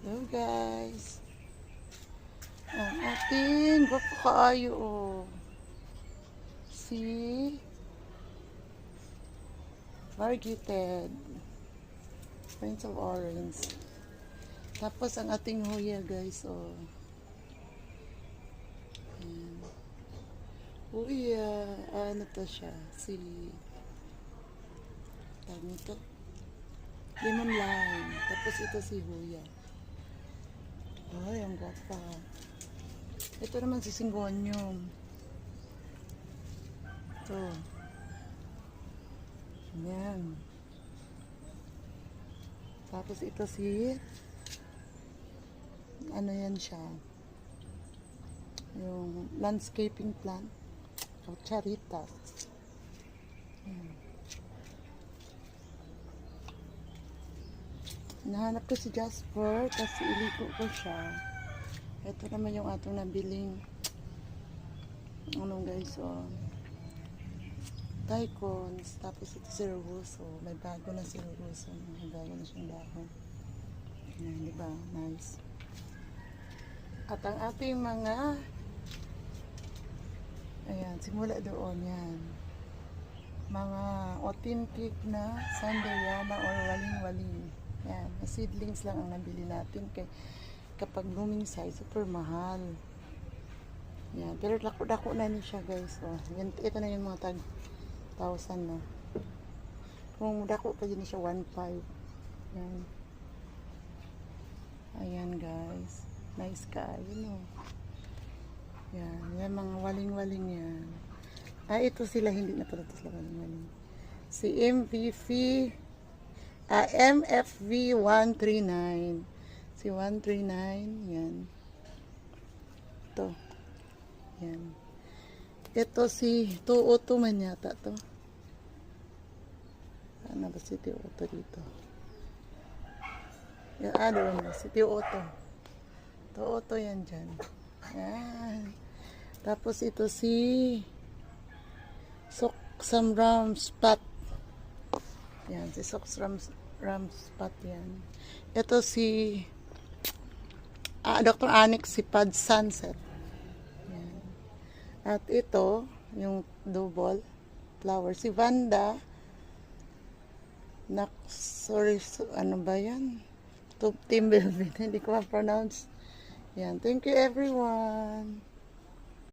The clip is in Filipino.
Hello guys. Ang ating gusto kaayo oh. Si Variegated Prince of Orange. Tapos ang ating huya guys oh. Ayan. Huya. Ano to siya? Si tawag nito? Lemon lime. Tapos ito si huya. Ay, ang gwapa. Ito naman si Syngonium. Ito. Ayan. Tapos ito si ano yan siya. Yung landscaping plant. O charitas. Ayan. Nahanap ko si Jasper kasi iliko ko siya. Ito naman yung atong nabiling ano guys oh. Daikons. Tapos ito si Robusto. May bago na si Robusto. May bago na siyang dahon. Ayan, diba? Nice. At ang ating mga ayan, simula doon yan. Mga authentic na Sanderiana or waling-waling. Yan, seedlings lang ang nabili natin kay kapag blooming size super mahal. Yan, pero dako-dako na ni siya guys. Oh, yan, ito na yung mga tag 1,000 na. Kung dako pa din siya 1,500. Yan. Ayan guys. Nice kayo no. Yan, yan mga waling-waling yan. Ah, ito sila hindi na pala sila waling-waling. Si MFV 139. Si 139, yan. Ito. Yan. Ito si 202 man yata to. Ano ba si 202 dito? Yan, doon na. Si 202. 202 yan dyan. Yan. Tapos ito si Soksam Ram Spot. Yan, si Soksam Ram Spot yan. Ito si Dr. Anix, si Pad Sunset. Yan. At ito, yung double flower. Si Vanda, sorry, ano ba yan? Timberville, hindi ko ma-pronounce. Yan, thank you everyone.